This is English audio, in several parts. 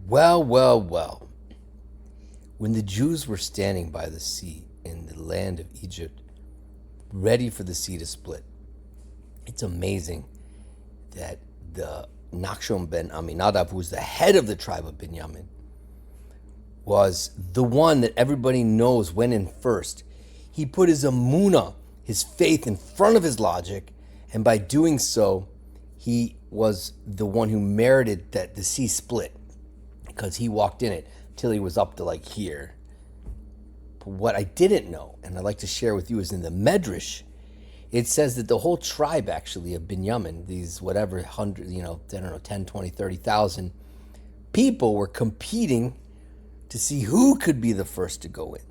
Well, well, well. When the Jews were standing by the sea in the land of Egypt, ready for the sea to split, it's amazing that the Nachshon ben Aminadab, who was the head of the tribe of Binyamin, was the one that everybody knows went in first. He put his Emunah, his faith, in front of his logic, and by doing so, he was the one who merited that the sea split, because he walked in it till he was up to like here. But what I didn't know, and I'd like to share with you, is in the Medrash, it says that the whole tribe actually of Binyamin, these whatever 100, I don't know, 10, 20, 30,000 people were competing to see who could be the first to go in.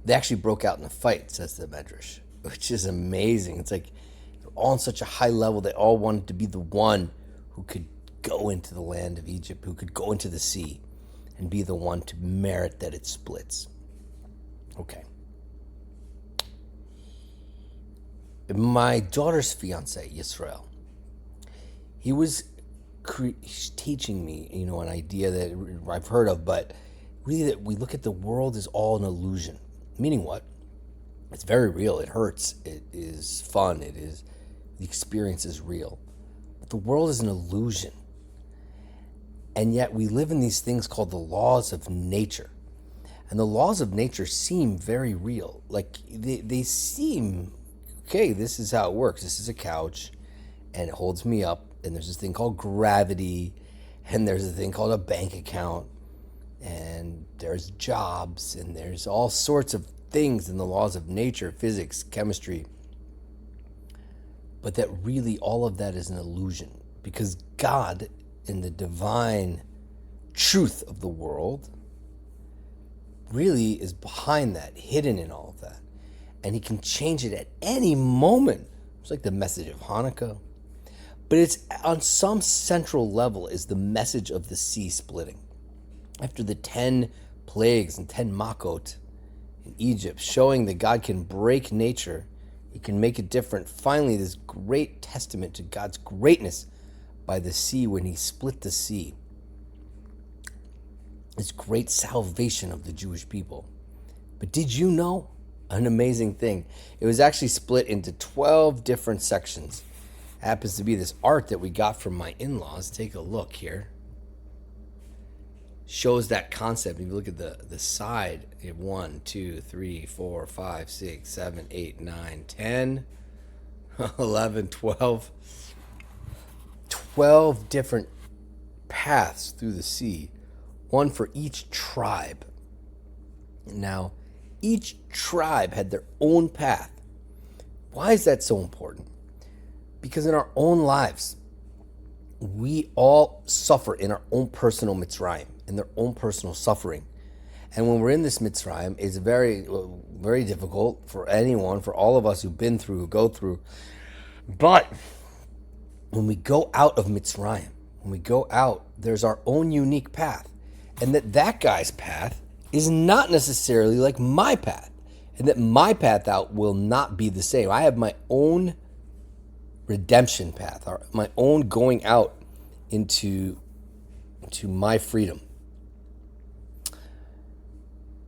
They actually broke out in a fight, says the Medrash, which is amazing. It's like they're all on such a high level. They all wanted to be the one who could go into the land of Egypt, who could go into the sea and be the one to merit that it splits. Okay. My daughter's fiance, Yisrael, he was teaching me, an idea that I've heard of, but really that we look at the world as all an illusion. Meaning what? It's very real. It hurts. It is fun. The experience is real. But the world is an illusion. And yet we live in these things called the laws of nature. And the laws of nature seem very real. Like they seem, okay, this is how it works. This is a couch and it holds me up. And there's this thing called gravity. And there's a thing called a bank account. And there's jobs. And there's all sorts of things in the laws of nature, physics, chemistry. But that really all of that is an illusion. Because God, in the divine truth of the world, really is behind that, hidden in all of that. And he can change it at any moment. It's like the message of Hanukkah. But it's on some central level is the message of the sea splitting. After the 10 plagues and 10 makot in Egypt, showing that God can break nature, he can make it different. Finally, this great testament to God's greatness by the sea when he split the sea. This great salvation of the Jewish people. But did you know an amazing thing? It was actually split into 12 different sections. Happens to be this art that we got from my in-laws. Take a look here. Shows that concept. If you look at the side, you have 1, 2, 3, 4, 5, 6, 7, 8, 9, 10, 11, 12. 12 different paths through the sea, one for each tribe. Now, each tribe had their own path. Why is that so important? Because in our own lives, we all suffer in our own personal Mitzrayim, in their own personal suffering. And when we're in this Mitzrayim, it's very, very difficult for anyone, for all of us who've been through, who go through. But when we go out of Mitzrayim, when we go out, there's our own unique path. And that guy's path is not necessarily like my path. And that my path out will not be the same. I have my own redemption path, or my own going out into my freedom.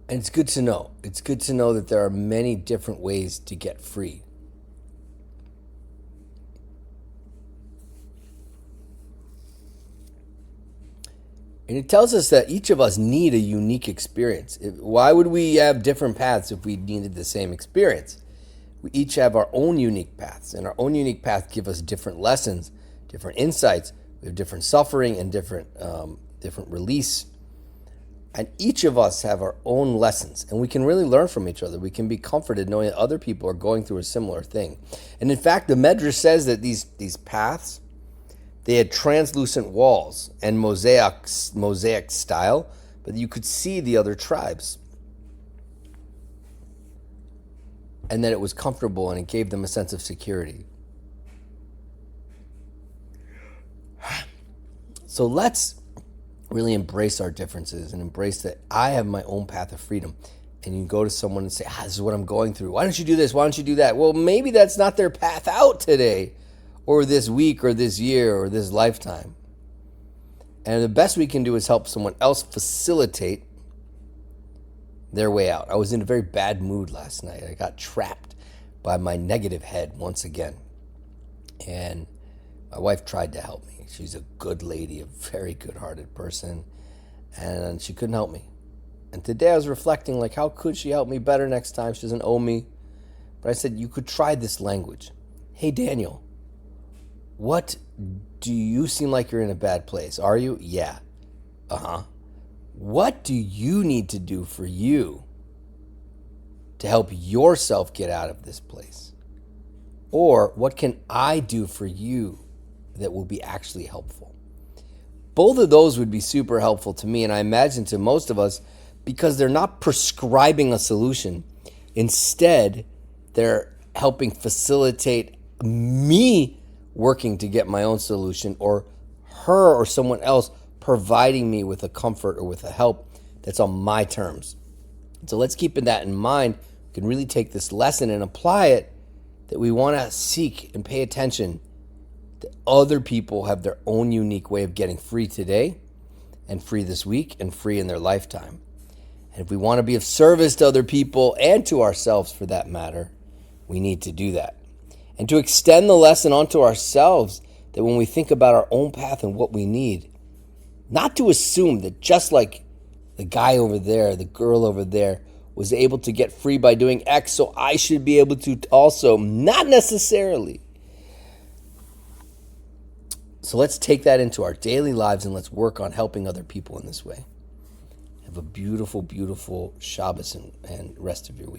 And it's good to know. It's good to know that there are many different ways to get free. And it tells us that each of us need a unique experience. Why would we have different paths if we needed the same experience? We each have our own unique paths, and our own unique paths give us different lessons, different insights. We have different suffering and different release. And each of us have our own lessons, and we can really learn from each other. We can be comforted knowing that other people are going through a similar thing. And in fact, the Medrash says that these paths, they had translucent walls and mosaic style, but you could see the other tribes. And that it was comfortable and it gave them a sense of security. So let's really embrace our differences and embrace that I have my own path of freedom. And you go to someone and say, this is what I'm going through. Why don't you do this? Why don't you do that? Well, maybe that's not their path out today, or this week, or this year, or this lifetime. And the best we can do is help someone else facilitate their way out. I was in a very bad mood last night. I got trapped by my negative head once again. And my wife tried to help me. She's a good lady, a very good-hearted person, and she couldn't help me. And today I was reflecting, like, how could she help me better next time? She doesn't owe me. But I said, you could try this language. Hey, Daniel, what do you seem like you're in a bad place? Are you? Yeah. Uh-huh. What do you need to do for you to help yourself get out of this place? Or what can I do for you that will be actually helpful? Both of those would be super helpful to me, and I imagine to most of us, because they're not prescribing a solution. Instead, they're helping facilitate me working to get my own solution, or her or someone else providing me with a comfort or with a help that's on my terms. So let's keep that in mind. We can really take this lesson and apply it, that we want to seek and pay attention that other people have their own unique way of getting free today and free this week and free in their lifetime. And if we want to be of service to other people and to ourselves for that matter, we need to do that. And to extend the lesson onto ourselves, that when we think about our own path and what we need, not to assume that just like the guy over there, the girl over there was able to get free by doing X, so I should be able to also. Not necessarily. So let's take that into our daily lives and let's work on helping other people in this way. Have a beautiful, beautiful Shabbos and rest of your week.